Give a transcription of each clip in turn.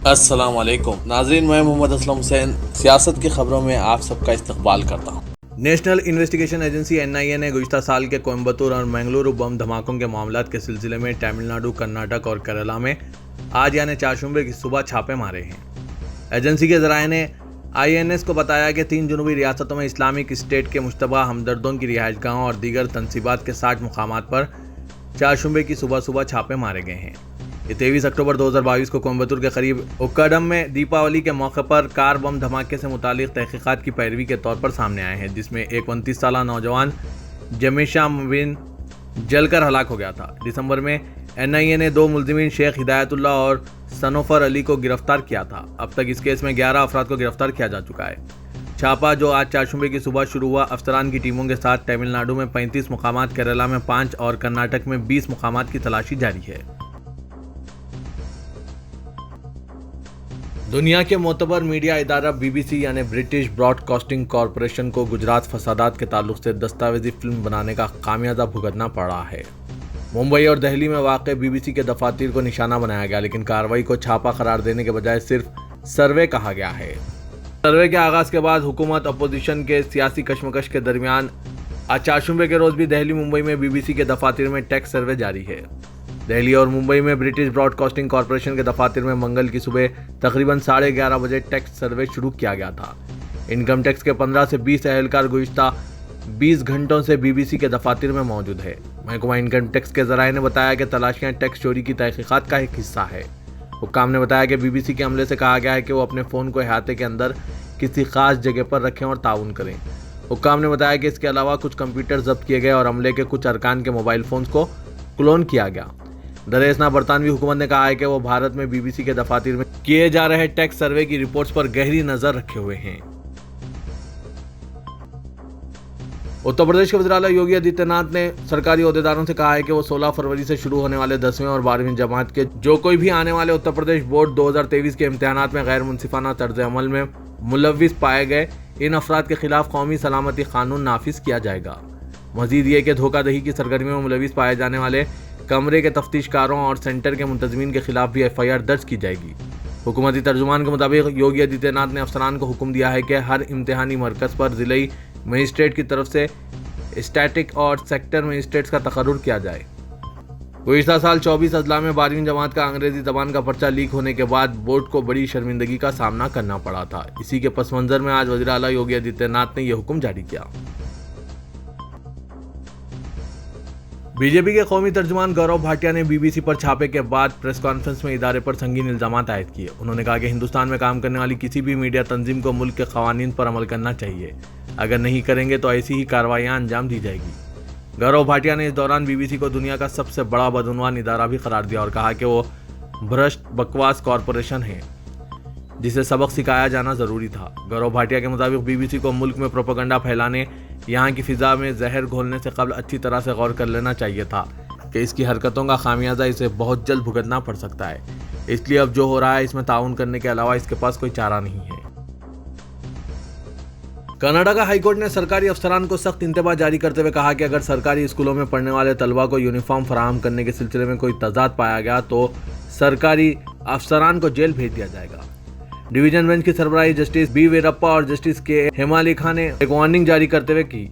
अस्सलाम वालेकुम नाज़रीन, मैं मोहम्मद असलम हुसैन सियासत की खबरों में आप सबका इस्तकबाल करता हूँ। नेशनल इन्वेस्टिगेशन एजेंसी एनआईए ने गुज़िश्ता साल के कोयम्बतूर और मंगलुरु बम धमाकों के मामलात के सिलसिले में तमिलनाडु, कर्नाटक और केरला में आज यानी चारशंबे की सुबह छापे मारे हैं। एजेंसी के ज़राए ने आईएनएस को बताया कि 3 जनूबी रियासतों में इस्लामिक स्टेट के मुश्तबा हमदर्दों की रिहाइशगाहों और दीगर तनसीबात के 60 मुकामात पर चारशंबे की सुबह छापे मारे गए हैं। ये 23 अक्टूबर 2022 को कोयम्बतूर के करीब उक्कडम में दीपावली के मौके पर कार बम धमाके से मुतालिक तहकीकात की पैरवी के तौर पर सामने आए हैं, जिसमें एक 29 साला नौजवान जमीशा मुबिन जलकर हलाक हो गया था। दिसंबर में एनआईए ने 2 मुलजिमीन शेख हिदायतुल्लाह और सनोफर अली को गिरफ्तार किया था। अब तक इस केस में 11 अफराद को गिरफ्तार किया जा चुका है। छापा जो आज चारशंबे की सुबह शुरू हुआ, अफसरान की टीमों के साथ तमिलनाडु में 35 मुकामात, केरला में 5 और कर्नाटक में 20 मुकामात की तलाशी जारी है। दुनिया के मोतबर मीडिया इदारा बीबीसी यानी ब्रिटिश ब्रॉडकास्टिंग कॉरपोरेशन को गुजरात फसादात के ताल्लुक से दस्तावेजी फिल्म बनाने का खामियाजा भुगतना पड़ा है। मुंबई और दिल्ली में वाक़ बीबीसी के दफातर को निशाना बनाया गया, लेकिन कार्रवाई को छापा करार देने के बजाय सिर्फ सर्वे कहा गया है। सर्वे के आगाज के बाद हुकूमत अपोजिशन के सियासी कशमकश के दरमियान आज चारशंबे के रोज भी दिल्ली, मुंबई में बीबीसी के दफातर में टैक्स सर्वे जारी है। दिल्ली और मुंबई में ब्रिटिश ब्रॉडकास्टिंग कॉरपोरेशन के दफातर में मंगल की सुबह तकरीबन 11:30 बजे टैक्स सर्वे शुरू किया गया था। इनकम टैक्स के 15 से 20 एहलकार गुज़िश्ता 20 घंटों से बीबीसी के दफातर में मौजूद है। महकमा इनकम टैक्स के ज़राए ने बताया कि तलाशियां टैक्स चोरी की तहकीकात का एक हिस्सा है। हुक्काम ने बताया कि बीबीसी के अमले से कहा गया है कि वो अपने फ़ोन को अहाते के अंदर किसी खास जगह पर रखें और ताउन करें। हुक्काम ने बताया कि इसके अलावा कुछ कंप्यूटर जब्त किए गए और अमले के कुछ अरकान के मोबाइल फ़ोन को क्लोन किया गया। दरअसल बरतानवी हुकूमत ने कहा है कि वो भारत में बीबीसी के दफातर में किए जा रहे टैक्स सर्वे की रिपोर्ट्स पर गहरी नजर रखे हुए हैं। उत्तर प्रदेश के वज़ीर आला योगी आदित्यनाथ ने सरकारी ओहदेदारों से कहा है कि वो 16 फरवरी से शुरू होने वाले 10वीं और 12वीं जमात के जो कोई भी आने वाले उत्तर प्रदेश बोर्ड 2023 के इम्तिहानात में गैर मुनसिफाना तर्ज अमल में मुलव्विस पाए गए इन अफराद के खिलाफ कौमी सलामती कानून नाफिज किया जाएगा। मजीद ये कि धोखाधही की सरगर्मियों में मुलव्विस पाए जाने वाले कमरे के तफ्तीशकारों और सेंटर के मुंतजमीन के खिलाफ भी एफआईआर दर्ज की जाएगी। हुकूमती तर्जुमान के मुताबिक योगी आदित्यनाथ ने अफसरान को हुक्म दिया है कि हर इम्तिहानी मरकज़ पर ज़िलाई मजिस्ट्रेट की तरफ से स्टैटिक और सेक्टर मजिस्ट्रेट्स का तकर्रुर किया जाए। गुज़िश्ता साल 24 अजला में 12वीं जमात का अंग्रेजी ज़बान का पर्चा लीक होने के बाद बोर्ड को बड़ी शर्मिंदगी का सामना करना पड़ा था। इसी के पस मंज़र में आज वज़ीर आला योगी आदित्यनाथ ने यह हुक्म जारी किया। बीजेपी के कौमी तर्जुमान गौरव भाटिया ने बीबीसी पर छापे के बाद प्रेस कॉन्फ्रेंस में इदारे पर संगीन इल्जामात आयद किए। उन्होंने कहा कि हिंदुस्तान में काम करने वाली किसी भी मीडिया तंजीम को मुल्क के कवानीन पर अमल करना चाहिए। अगर नहीं करेंगे तो ऐसी ही कार्रवाइयां अंजाम दी जाएगी। गौरव भाटिया ने इस दौरान बीबीसी को दुनिया का सबसे बड़ा बदउनवान इदारा भी करार दिया और कहा कि वो भ्रष्ट बकवास कॉरपोरेशन है जिसे सबक सिखाया जाना जरूरी था। गौरव भाटिया के मुताबिक बीबीसी को मुल्क में प्रोपेगेंडा फैलाने, यहाँ की फिजा में जहर घोलने से कबल अच्छी तरह से गौर कर लेना चाहिए था कि इसकी हरकतों का खामियाजा इसे बहुत जल्द भुगतना पड़ सकता है। इसलिए अब जो हो रहा है इसमें ताउन करने के अलावा इसके पास कोई चारा नहीं है। कर्नाटक हाईकोर्ट ने सरकारी अफसरान को सख्त इंतबाह जारी करते हुए कहा कि अगर सरकारी स्कूलों में पढ़ने वाले तलबा को यूनिफॉर्म फराहम करने के सिलसिले में कोई तजाद पाया गया तो सरकारी अफसरान को जेल भेज दिया जाएगा। डिवीजन बेंच की सरबराही जस्टिस बी वीरप्पा और जस्टिस के हेमालिखा ने एक वार्निंग जारी करते हुए की।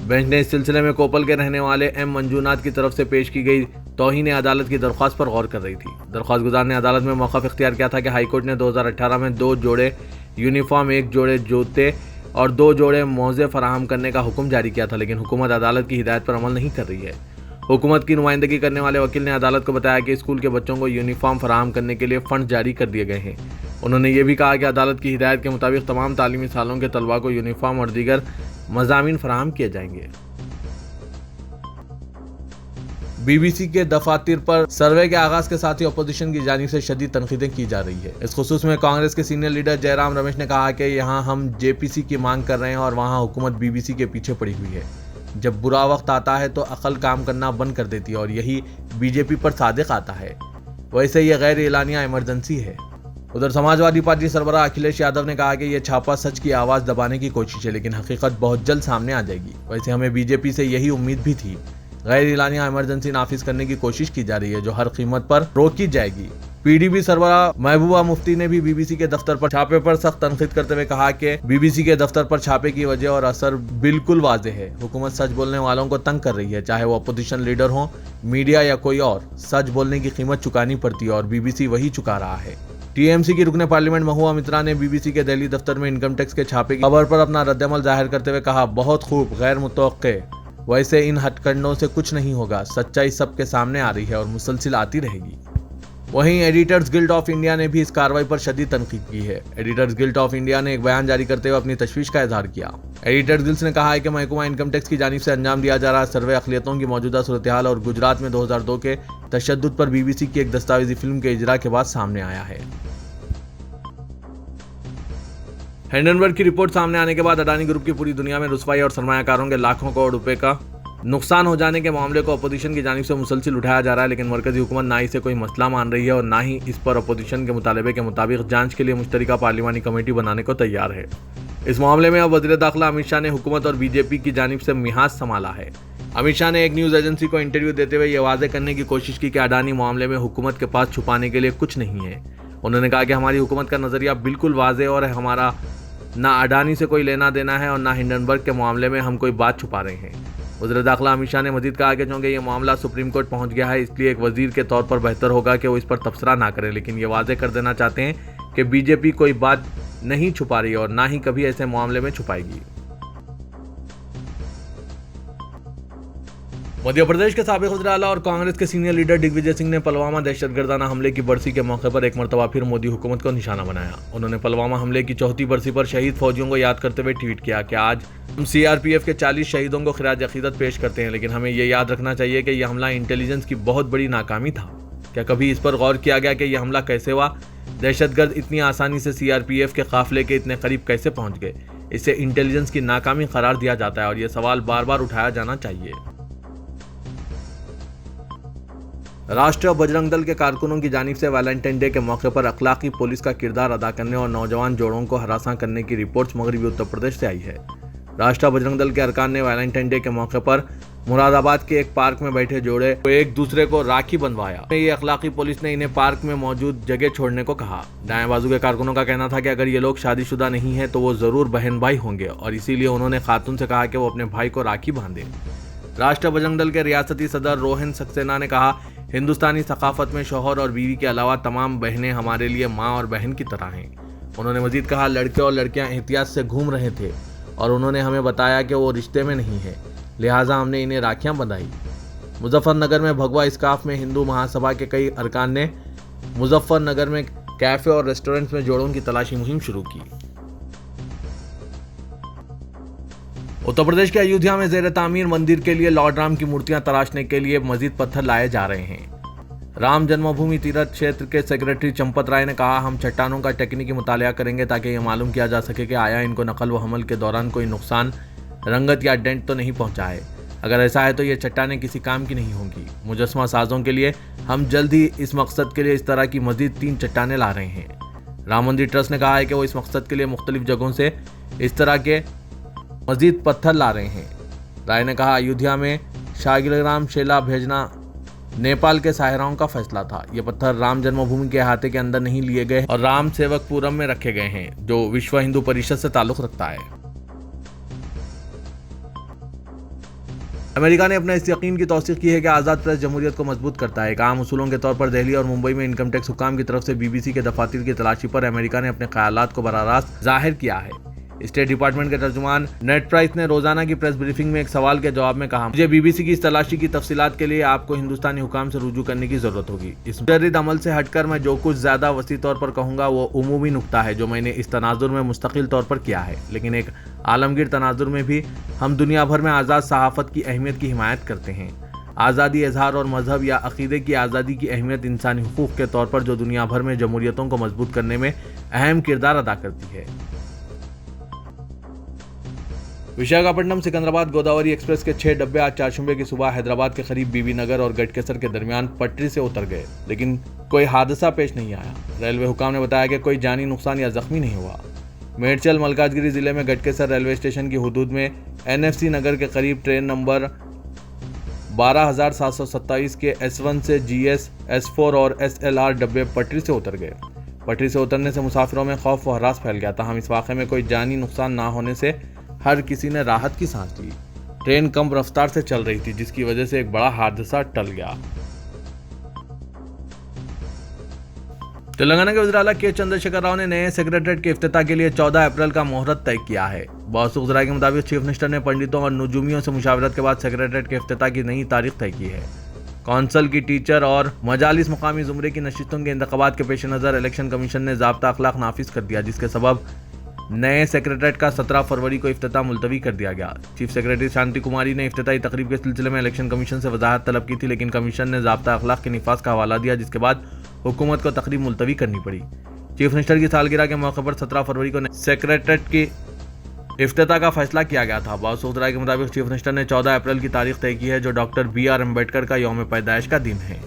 बेंच ने इस सिलसिले में कोपल के रहने वाले एम मंजूनाथ की तरफ से पेश की गई तौहीन अदालत की दरख्वास्त पर गौर कर रही थी। दरख्वास्त गुजार ने अदालत में मौक़िफ़ इख्तियार किया था कि हाईकोर्ट ने 2018 में 2 जोड़े यूनिफॉर्म, 1 जोड़े जूते और 2 जोड़े मोज़े फराहम करने का हुक्म जारी किया था, लेकिन हुकूमत अदालत की हिदायत पर अमल नहीं कर रही है। हुकूमत की नुमाइंदगी करने वाले वकील ने अदालत को बताया कि स्कूल के बच्चों को यूनिफॉर्म फराहम करने के लिए फ़ंड जारी कर दिए गए हैं। उन्होंने ये भी कहा कि अदालत की हिदायत के मुताबिक तमाम तालीमी सालों के तलबा को यूनिफॉर्म और दीगर मज़ामीन फराहम किए जाएंगे। बीबीसी के दफातर पर सर्वे के आगाज के साथ ही अपोजिशन की जानिब से शदीद तनकीदें की जा रही है। इस खुसूस में कांग्रेस के सीनियर लीडर जयराम रमेश ने कहा कि यहाँ हम जेपीसी की मांग कर रहे हैं और वहाँ हुकूमत बीबीसी के पीछे पड़ी हुई है। जब बुरा वक्त आता है तो अकल काम करना बंद कर देती है और यही बीजेपी पर सादिक आता है। वैसे ये गैर एलानिया इमरजेंसी है। उधर समाजवादी पार्टी सरबराह अखिलेश यादव ने कहा कि यह छापा सच की आवाज़ दबाने की कोशिश है, लेकिन हकीकत बहुत जल्द सामने आ जाएगी। वैसे हमें बीजेपी से यही उम्मीद भी थी। गैर एलानिया इमरजेंसी नाफिज करने की कोशिश की जा रही है जो हर कीमत पर रोकी जाएगी। पीडीपी सरबराह महबूबा मुफ्ती ने भी बीबीसी के दफ्तर पर छापे पर सख्त तनकीद करते हुए कहा कि बीबीसी के दफ्तर पर छापे की वजह और असर बिल्कुल वाज़ेह है। हुकूमत सच बोलने वालों को तंग कर रही है, चाहे वो अपोजिशन लीडर हो, मीडिया या कोई और। सच बोलने की कीमत चुकानी पड़ती है और बीबीसी वही चुका रहा है। टीएमसी की रुकने पार्लियामेंट महुआ मित्रा ने बीबीसी के दिल्ली दफ्तर में इनकम टैक्स के छापे की खबर पर अपना रद्दअमल जाहिर करते हुए कहा, बहुत खूब, गैर मुतवक्के। वैसे इन हथकंडों से कुछ नहीं होगा, सच्चाई सबके सामने आ रही है और मुसलसिल आती रहेगी। वहीं एडिटर्स गिल्ड ऑफ इंडिया ने भी इस कार्रवाई पर शदीद तनकीद की है। एडिटर्स गिल्ड ऑफ इंडिया ने एक बयान जारी करते हुए अपनी तशवीश का इजहार किया। एडिटर्स गिल्ड ने कहा है कि महकमा इनकम टैक्स की जानिब से अंजाम दिया जा रहा सर्वे अक़लियतों की मौजूदा सूरत हाल और गुजरात में 2002 के तशद्दुद पर बीबीसी की एक दस्तावेजी फिल्म के इजरा के बाद सामने आया है। हिंडनबर्ग की रिपोर्ट सामने आने के बाद अडानी ग्रुप की पूरी दुनिया में रुसवाई और सरमायाकारों के लाखों करोड़ रुपए का नुकसान हो जाने के मामले को अपोजिशन की जानिब से मुसलसिल उठाया जा रहा है, लेकिन मरकजी हुकूमत ना इसे कोई मसला मान रही है और ना ही इस पर अपोजिशन के मुतालबे के मुताबिक जांच के लिए मुश्तरका पार्लिमानी कमेटी बनाने को तैयार है। इस मामले में अब वज़ीर दाखिला अमित शाह ने हुकूमत और बीजेपी की जानिब से मिहाज संभाला है। अमित शाह ने एक न्यूज़ एजेंसी को इंटरव्यू देते हुए यह वाज़ेह करने की कोशिश की कि अडानी मामले में हुकूमत के पास छुपाने के लिए कुछ नहीं है। उन्होंने कहा कि हमारी हुकूमत का नज़रिया बिल्कुल वाज़ेह और हमारा ना अडानी से कोई लेना देना है और ना हिंडनबर्ग के मामले में हम कोई बात छुपा रहे हैं। वज़ीर दाखिला अमित शाह ने मजीद कहा कि चूँकि ये मामला सुप्रीम कोर्ट पहुंच गया है, इसलिए एक वजीर के तौर पर बेहतर होगा कि वो इस पर तबसरा ना करें, लेकिन ये वाज़ेह कर देना चाहते हैं कि बीजेपी कोई बात नहीं छुपा रही और ना ही कभी ऐसे मामले में छुपाएगी। मध्य प्रदेश के साबिक वज़ीर आला और कांग्रेस के सीनियर लीडर दिग्विजय सिंह ने पुलवामा दहशतगर्दाना हमले की बरसी के मौके पर एक मरतबा फिर मोदी हुकूमत को निशाना बनाया। उन्होंने पुलवामा हमले की 4वीं बरसी पर शहीद फौजियों को याद करते हुए ट्वीट किया कि आज हम सीआरपीएफ के 40 शहीदों को खिराज अकीदत पेश करते हैं, लेकिन हमें यह याद रखना चाहिए कि यह हमला इंटेलिजेंस की बहुत बड़ी नाकामी था। क्या कभी इस पर गौर किया गया कि यह हमला कैसे हुआ? दहशतगर्द इतनी आसानी से सीआरपीएफ के काफिले के इतने करीब कैसे पहुंच गए? इसे इंटेलिजेंस की नाकामी करार दिया जाता है और यह सवाल बार बार उठाया जाना चाहिए। राष्ट्रीय बजरंग दल के कारकुनों की जानिब से वैलेंटाइन डे के मौके पर अखलाकी पुलिस का किरदार अदा करने और नौजवान जोड़ों को हरासा करने की रिपोर्ट्स मगरबी उत्तर प्रदेश से आई है। राष्ट्रीय बजरंग दल के अरकान ने वैलेंटाइन डे के मौके पर मुरादाबाद के एक पार्क में बैठे जोड़े को एक दूसरे को राखी बंधवाया। ये अखलाकी पुलिस ने इन्हें पार्क में मौजूद जगह छोड़ने को कहा। दाएं बाजू के कारकुनों का कहना था कि अगर ये लोग शादीशुदा नहीं है तो वो जरूर बहन भाई होंगे और इसीलिए उन्होंने खातून से कहा कि वो अपने भाई को राखी बांधे। राष्ट्रीय बजरंग दल के रियासती सदर रोहन सक्सेना ने कहा, हिंदुस्तानी सकाफत में शौहर और बीवी के अलावा तमाम बहनें हमारे लिए माँ और बहन की तरह हैं। उन्होंने मजीद कहा, लड़के और लड़कियां एहतियात से घूम रहे थे और उन्होंने हमें बताया कि वो रिश्ते में नहीं है, लिहाजा हमने इन्हें राखियां बंधाई। मुजफ्फरनगर में भगवा इस्काफ में हिंदू महासभा के कई अरकान ने मुजफ्फरनगर में कैफे और रेस्टोरेंट्स में जोड़ों की तलाशी मुहिम शुरू की। उत्तर प्रदेश के अयोध्या में ज़ेर तामीर मंदिर के लिए लॉर्ड राम की मूर्तियां तराशने के लिए मजीद पत्थर लाए जा रहे हैं। राम जन्मभूमि तीर्थ क्षेत्र के सेक्रेटरी चंपत राय ने कहा, हम चट्टानों का टेक्निकी मुतालिया करेंगे ताकि ये मालूम किया जा सके कि आया इनको नकल व हमल के दौरान कोई नुकसान, रंगत या डेंट तो नहीं पहुंचा है। अगर ऐसा है तो ये चट्टानें किसी काम की नहीं होंगी। मुजस्समा साजों के लिए हम जल्द ही इस मकसद के लिए इस तरह की मजीद 3 चट्टानें ला रहे हैं। राम मंदिर ट्रस्ट ने कहा है कि वो इस मकसद के लिए मुख्तलिफ जगहों से इस तरह के मजीद पत्थर ला रहे हैं। राय ने कहा, अयोध्या में शागिलग्राम शेला भेजना नेपाल के साहिराओं का फैसला था। ये पत्थर राम जन्मभूमि के अहाते के अंदर नहीं लिए गए और राम सेवकपुरम में रखे गए हैं, जो विश्व हिंदू परिषद से ताल्लुक रखता है। अमेरिका ने अपने इस यकीन की तौसीक की है कि आज़ाद प्रेस जमहूरियत को मजबूत करता है। एक आम उसूलों के तौर पर दिल्ली और मुंबई में इनकम टैक्स हुकाम की तरफ से बीबीसी के दफातर की तलाशी पर अमेरिका ने अपने ख्यालात को बराह रास्त जाहिर किया है। स्टेट डिपार्टमेंट के तर्जुमान नेड प्राइस ने रोजाना की प्रेस ब्रीफिंग में एक सवाल के जवाब में कहा, मुझे बीबीसी की इस तलाशी की तफसीलात के लिए आपको हिंदुस्तानी हुकाम से रुजू करने की जरूरत होगी। इस मुजर्रिद अमल से हटकर मैं जो कुछ ज्यादा वसी तौर पर कहूंगा वो उमूमी नुक्ता है जो मैंने इस तनाजुर में मुस्तकिल तौर पर किया है, लेकिन एक आलमगीर तनाजुर में भी हम दुनिया भर में आज़ाद सहाफ़त की अहमियत की हिमायत करते हैं। आज़ादी इजहार और मजहब या अकीदे की आज़ादी की अहमियत इंसानी हुकूक के तौर पर जो दुनिया भर में जमहूरियतों को मजबूत करने में अहम किरदार अदा करती है। विशाखापट्टनम सिकंदराबाद गोदावरी एक्सप्रेस के 6 डब्बे आज चारशंबे की सुबह हैदराबाद के करीब बीबी नगर और गटकेसर के दरमियान पटरी से उतर गए, लेकिन कोई हादसा पेश नहीं आया। रेलवे हुकाम ने बताया कि कोई जानी नुकसान या जख्मी नहीं हुआ। मेडचल मलकाजगिरी जिले में गटकेसर रेलवे स्टेशन की हुदूद में एनएफसी नगर के करीब ट्रेन नंबर 12,727 के S1 से GS, S4 और SLR डब्बे पटरी से उतर गए। पटरी से उतरने से मुसाफिरों में खौफ व हरास फैल गया। ताहम इस वाक़े में कोई जानी नुकसान ना होने से हर किसी ने राहत की सांस ली। ट्रेन कम रफ्तार से चल रही थी, जिसकी वजह से एक बड़ा हादसा टल गया। तेलंगाना के वज़ीर आला के चंद्रशेखर राव ने नए सेक्रेटरीट के इफ्तिताह के लिए 14 अप्रैल का मुहूर्त तय किया है। मौसूख ज़राए के मुताबिक चीफ मिनिस्टर ने पंडितों और नजूमियों से मुशावरत के बाद सेक्रेटरीट के इफ्तिताह की नई तारीख तय की है। कौंसल की टीचर और मजालिस मुकामी ज़ुमरे की नशिस्तों के इंतखाबात के पेश नज़र इलेक्शन कमीशन ने ज़ाब्ता अखलाक नाफिज कर दिया, जिसके सबब नए सेक्रेटरीट का 17 फरवरी को इफ्तिताह मुलतवी कर दिया गया। चीफ सेक्रेटरी शांति कुमारी ने इफ्तिताही तकरीब के सिलसिले में इलेक्शन कमीशन से वजाहत तलब की थी, लेकिन कमीशन ने ज़ाब्ता अखलाक के निफाज का हवाला दिया, जिसके बाद हुकूमत को तकरीब मुलतवी करनी पड़ी। चीफ मिनिस्टर की सालगिरह के मौके पर 17 फरवरी को सेक्रेटरीट की इफ्तिताह का फैसला किया गया था। मौसूख ज़राए के मुताबिक चीफ मिनिस्टर ने 14 अप्रैल की तारीख तय की है, जो डॉक्टर BR अम्बेडकर का यौम पैदाइश का दिन है।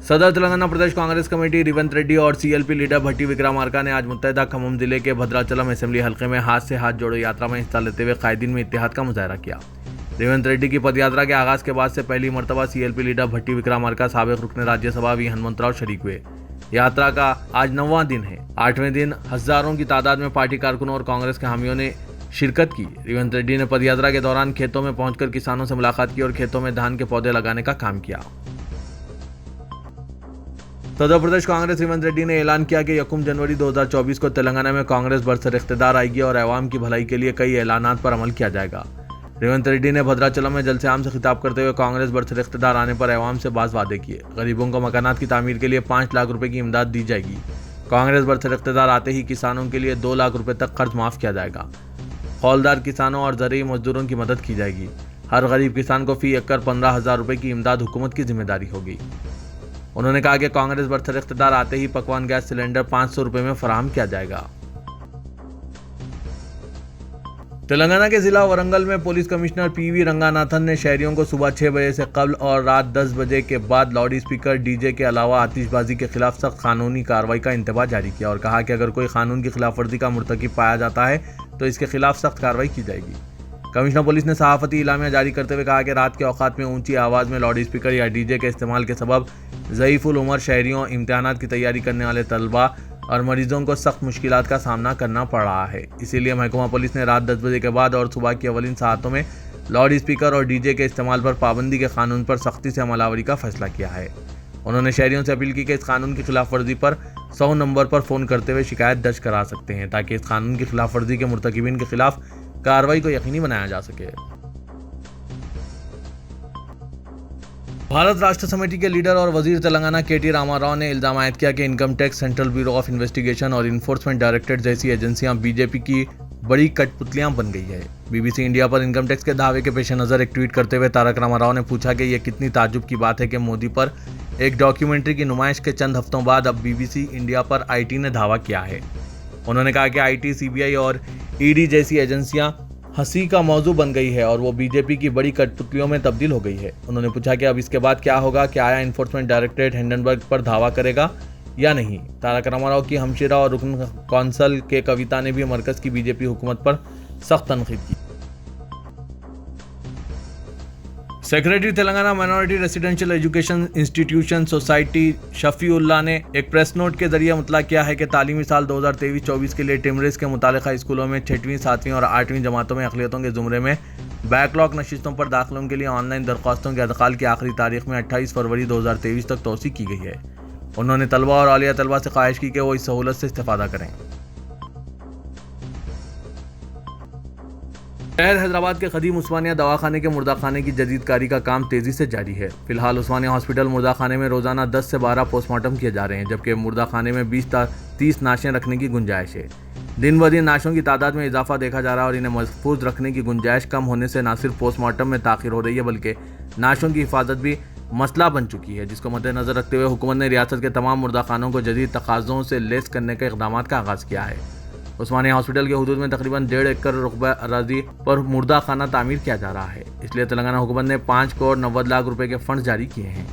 सदर तेलंगाना प्रदेश कांग्रेस कमेटी रेवंत रेड्डी और CLP लीडर भट्टी विक्रमार्का ने आज मुत्तहिदा खम्मम जिले के भद्राचलम असेंबली हल्के में हाथ से हाथ जोड़ो यात्रा में हिस्सा लेते हुए कायदीन में इत्तेहाद का मुजाहरा किया। रेवंत रेड्डी की पदयात्रा के आगाज के बाद से पहली मरतबा CLP लीडर भट्टी विक्रमार्का, साबिक रुकने राज्यसभा V हनुमंतराव शरीक हुए। यात्रा का आज 9वां दिन है। 8वें दिन हजारों की तादाद में पार्टी कारकुनों और कांग्रेस के हामियों ने शिरकत की। रेवंत रेड्डी ने पदयात्रा के दौरान खेतों में पहुंचकर किसानों से मुलाकात की और खेतों में धान के पौधे लगाने का काम किया। सदर प्रदेश कांग्रेस रेवंत रेड्डी ने ऐलान किया कि 1 जनवरी 2024 को तेलंगाना में कांग्रेस बरसर इख्तिदार आएगी और अवाम की भलाई के लिए कई ऐलानात पर अमल किया जाएगा। रेवंत रेड्डी ने भद्राचलम में जलसे आम से खिताब करते हुए कांग्रेस बरसर इख्तिदार आने पर अवाम से बाज़ वादे किए। गरीबों को मकानात की तामीर के लिए 5 लाख रुपए की इमदाद दी जाएगी। कांग्रेस बरसर इख्तिदार आते ही किसानों के लिए 2 लाख रुपए तक कर्ज माफ़ किया जाएगा। हौलदार किसानों और ज़रूरी मजदूरों की मदद की जाएगी। हर गरीब किसान को फी एकड़ 15,000 रुपए की इमदाद हुकूमत की जिम्मेदारी होगी। उन्होंने कहा कि कांग्रेस बरसर इख्तिदार आते ही पकवान गैस सिलेंडर 500 रुपए में फराहम किया जाएगा। तेलंगाना के जिला वरंगल में पुलिस कमिश्नर PV रंगानाथन ने शहरियों को सुबह 6 बजे से कबल और रात 10 बजे के बाद लाउड स्पीकर, DJ के अलावा आतिशबाजी के खिलाफ सख्त कानूनी कार्रवाई का इंतबाह जारी किया और कहा कि अगर कोई कानून की खिलाफवर्जी का मुर्तकिब पाया जाता है तो इसके खिलाफ सख्त कार्रवाई की जाएगी। कमिश्नर पुलिस ने सहाफती इलामिया जारी करते हुए कहा कि रात के औकात में ऊंची आवाज़ में लाउड स्पीकर या DJ के इस्तेमाल के सबब ज़ईफ़ुल उमर शहरियों, इम्तिहानात की तैयारी करने वाले तलबा और मरीजों को सख्त मुश्किलात का सामना करना पड़ रहा है। इसीलिए महकमा पुलिस ने रात 10 बजे के बाद और सुबह की अवलिन सातों में लाउड स्पीकर और DJ के इस्तेमाल पर पाबंदी के कानून पर सख्ती से अमलावरी का फैसला किया है। उन्होंने शहरियों से अपील की कि इस कानून की खिलाफवर्जी पर 100 नंबर पर फ़ोन करते हुए शिकायत दर्ज करा सकते हैं, ताकि इस कानून की खिलाफवर्जी के मुर्तकिबीन के खिलाफ कार्रवाई को यकीनी बनाया जा सके। भारत राष्ट्र समिति के लीडर और वजीर तेलंगाना KT रामाराव ने इल्जाम आयद किया कि income tax, central bureau of investigation और इन्फोर्समेंट डायरेक्टरेट जैसी एजेंसियां BJP की बड़ी कठपुतलियां बन गई है। BBC इंडिया पर इनकम टैक्स के दावे के पेश नज़र एक ट्वीट करते हुए तारक रामाराव ने पूछा कि यह कितनी ताज्जुब की बात है कि मोदी पर एक डॉक्यूमेंट्री की नुमाइश के चंद हफ्तों बाद अब BBC इंडिया पर IT ने धावा किया है। उन्होंने कहा कि IT, CBI और ED जैसी एजेंसियां हंसी का मौजू बन गई है और वो BJP की बड़ी कठपुतलियों में तब्दील हो गई है। उन्होंने पूछा कि अब इसके बाद क्या होगा, क्या आया इन्फोर्समेंट डायरेक्टरेट हिंडनबर्ग पर धावा करेगा या नहीं। तारक रामाराव की हमशीरा और रुकन कौंसल के कविता ने भी मरकज की BJP हुकूमत पर सख्त तनकीद की। Secretary Telangana minority residential education institution society Shafiullah ने एक प्रेस नोट के जरिए मुतला किया है कि तालीमी साल 2023-24 के लिए टिमरेस के मुतालिका स्कूलों में 6वीं, 7वीं और 8वीं जमातों में अक़लियतों के ज़ुमरे में बैकलॉग नशिस्तों पर दाखिलों के लिए ऑनलाइन दरख्वास्तों के अदखाल की आखिरी तारीख में 28 फरवरी 2023 तक तोसी की गई है। उन्होंने तलबा और आलिया तलबा से ख्वाहिश की कि वो इस सहूलत से इस्तेफादा करें। शहर हैदराबाद के कदीम उस्मानिया दवाखाने के मुर्दाखाने की जदीदकारी का काम तेजी से जारी है। फिलहाल उस्मानिया हॉस्पिटल मुर्दाखाने में रोजाना 10 से 12 पोस्टमार्टम किए जा रहे हैं, जबकि मुर्दाखाने में 20-30 नाशें रखने की गुंजाइश है। दिन ब दिन नाशों की तादाद में इजाफा देखा जा रहा है और इन्हें महफूज रखने की गुंजाइश कम होने से न सिर्फ पोस्टमार्टम में ताखिर हो रही है, बल्कि नाशों की हिफाजत भी मसला बन चुकी है, जिसको मद्देनजर रखते हुए हुकूमत ने रियासत के तमाम मुर्दाखानों को जदीद तकाज़ों से लेस करने के इक़दामात का आगाज़ किया है। उस्मानिया हॉस्पिटल के हुदूद में तकरीबन 1.5 एकड़ रुकबा अराजी पर मुर्दा खाना तामीर किया जा रहा है। इसलिए तेलंगाना हुकूमत ने 5 करोड़ 90 लाख रुपए के फंड जारी किए हैं।